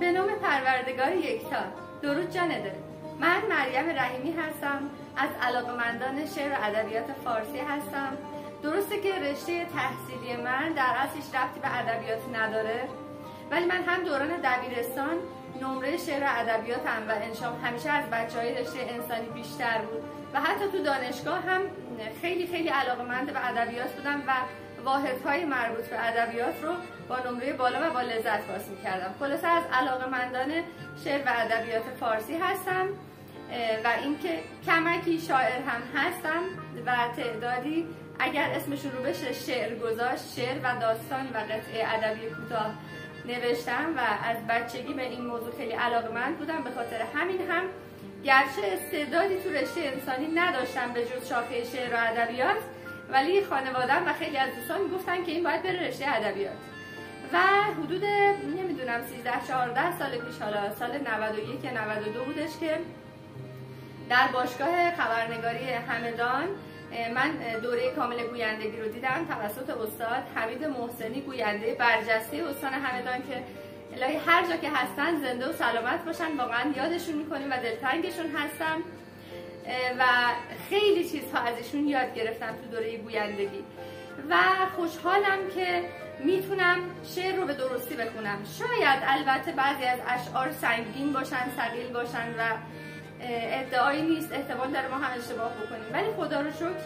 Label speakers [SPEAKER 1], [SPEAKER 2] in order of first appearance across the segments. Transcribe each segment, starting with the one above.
[SPEAKER 1] به نام پروردگار یکتا. درود جان دل. من مریم رحیمی هستم، از علاقه‌مندان شعر و ادبیات فارسی هستم. درسته که رشته تحصیلی من در اصلش ربطی به ادبیات نداره، ولی من هم دوران دبیرستان نمره شعر و ادبیاتم و انشام همیشه از بچه‌های رشته انسانی بیشتر بود و حتی تو دانشگاه هم خیلی علاقه‌مند به ادبیات بودم و واحدهای مربوط به ادبیات رو با نمره بالا و با لذت پاس می‌کردم. خلاصه از علاقه‌مندان شعر و ادبیات فارسی هستم و اینکه کمکی شاعر هم هستم و تعدادی اگر اسمشون رو بشه شعر گذاشت، شعر و داستان و قطعه ادبی کوتاه نوشتم و از بچگی به این موضوع خیلی علاقه‌مند بودم. به خاطر همین هم گرچه استعدادی تو رشته انسانی نداشتم به جز شاخه شعر و ادبیات، ولی خانواده‌ام و خیلی از دوستان میگفتن که این باید بره رشته ادبیات و حدود نمیدونم 13-14 سال پیش، حالا سال 91 یا 92 بودش که در باشگاه خبرنگاری همدان من دوره کامل گویندگی رو دیدم توسط استاد حمید محسنی، گوینده برجسته استان همدان که الهی هر جا که هستن زنده و سلامت باشن. واقعا یادشون میکنیم و دلتنگشون هستم و خیلی چیزها ازشون یاد گرفتم تو دوره گویندگی و خوشحالم که میتونم شعر رو به درستی بخونم. شاید البته بعضی از اشعار سنگین باشن، ثقیل باشن و ادعایی نیست، احتمال داره ما هم اشتباه بکنیم، ولی خدا رو شکر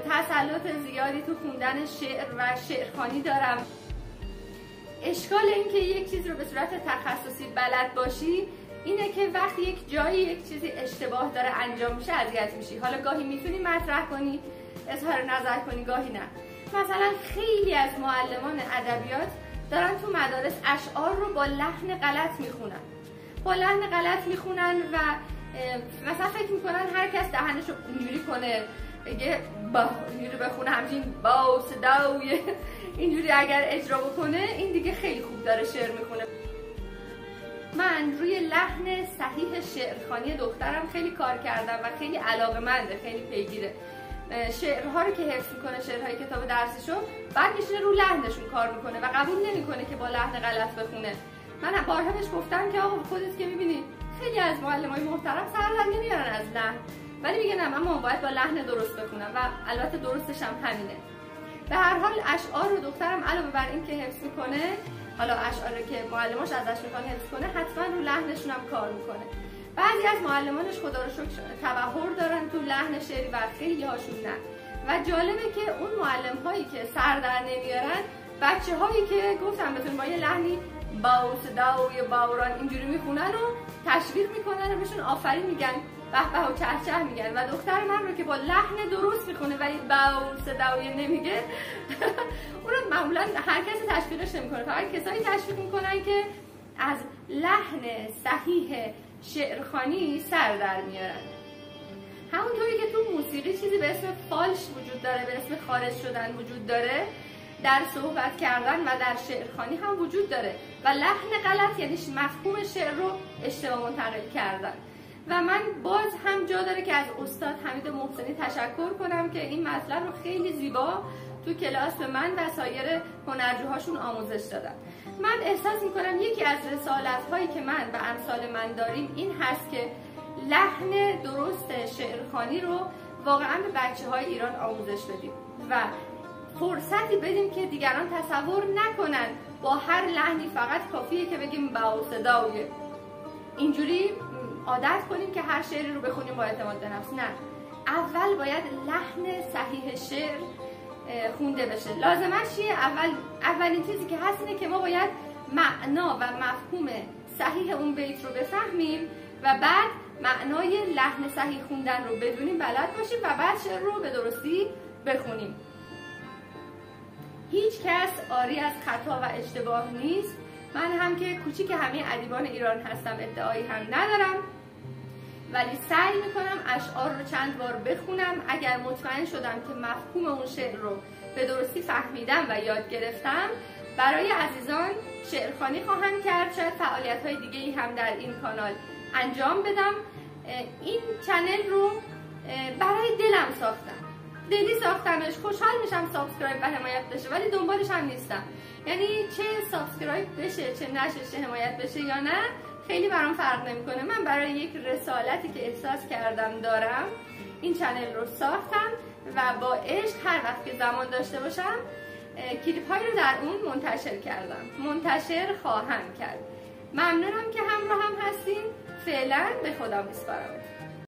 [SPEAKER 1] تسلط زیادی تو خوندن شعر و شعرخوانی دارم. اشکال این که یک چیز رو به صورت تخصصی بلد باشی اینه که وقتی یک جایی یک چیزی اشتباه داره انجام میشه اذیت میشی. حالا گاهی میتونی مطرح کنی، اظهار نظر کنی، گاهی نه. مثلا خیلی از معلمان ادبیات دارن تو مدارس اشعار رو با لحن غلط میخونن، با لحن غلط میخونن و مثلا فکر میکنن هر کس دهنشو اینجوری کنه، اگه با اینجوری بخونه همچین با صدای اینجوری اگر اجرا بکنه این دیگه خیلی خوب داره شعر میخونه. من روی لحن صحیح شعرخوانی دخترم خیلی کار کردم و خیلی علاقه‌منده، خیلی پیگیره. شعرها رو که حفظ میکنه، شعرهای کتاب درسشو، بعد میشینه رو لحنشون کار میکنه و قبول نمیکنه که با لحن غلط بخونه. من بارها بهش گفتم که آقا خودت که میبینی خیلی از معلمای محترم سر در نمیارن از لحن، ولی میگه نه من باید با لحن درست بخونم و البته درستش هم همینه. به هر حال اشعار رو دخترم علاوه بر این که حفظ میکنه، حالا اشعاری که معلماش ازش میخوان حفظ کنه، حتما رو لحنشون هم کار میکنه. بعضی از معلمانش خدا رو شکر تبحر دارن تو لحن شعری و خیلی هاشون نه. و جالبه که اون معلم هایی که سر در نمیارن، بچه هایی که گفتم بهتون با یه لحنی با صدای باران اینجوری میخونن و تشویق میکنن و بهشون آفرین میگن، به به و چه میگن. و دختر من رو که با لحن درست میخونه ولی با صدای نمیگه اون رو معمولا هر کسی تشویقش نمیکنه، فقط کسایی تشویق میکنن که از لحن صحیح شعرخوانی سر در میارن. همونطوری که تو موسیقی چیزی به اسم فالش وجود داره، به اسم خارج شدن وجود داره، در صحبت کردن و در شعرخوانی هم وجود داره و لحن غلط یعنی مفهوم شعر رو اشتباه منتقل کردن. و من باز هم جا داره که از استاد حمید محسنی تشکر کنم که این مطلب رو خیلی زیبا تو کلاس به من و سایر هنرجوهاشون آموزش دادن. من احساس میکنم یکی از رسالت هایی که من و امثال من داریم این هست که لحن درست شعرخوانی رو واقعا به بچه های ایران آموزش بدیم و فرصتی بدیم که دیگران تصور نکنن با هر لحنی فقط کافیه که بگیم با صدای اینجوری عادت کنیم که هر شعری رو بخونیم با اعتماد به نفس. نه، اول باید لحن صحیح شعر خونده بشه. لازمش چیه؟ اولین چیزی که هست اینه که ما باید معنا و مفهوم صحیح اون بیت رو بفهمیم و بعد معنای لحن صحیح خوندن رو بدونیم، بلد باشیم و بعد شعر رو به درستی بخونیم. هیچ کس عاری از خطا و اشتباه نیست. من هم که کوچیک همه ادیبان ایران هستم، ادعایی هم ندارم، ولی سعی میکنم اشعار رو چند بار بخونم. اگر مطمئن شدم که مفهوم اون شعر رو به درستی فهمیدم و یاد گرفتم، برای عزیزان شعرخوانی خواهم کرد. شاید فعالیت های دیگه ای هم در این کانال انجام بدم. این چنل رو برای دلم ساختم، دلی ساختمش، خوشحال میشم سابسکرایب و حمایت بشه، ولی دنبالش هم نیستم. یعنی چه سابسکرایب بشه چه نشه، چه حمایت بشه یا نه، خیلی برام فرق نمیکنه. من برای یک رسالتی که احساس کردم دارم این چنل رو ساختم و با عشق هر وقت که زمان داشته باشم کلیپ های رو در اون منتشر کردم، منتشر خواهم کرد. ممنونم که همراه هم هستین. فعلا به خدا میسپارم.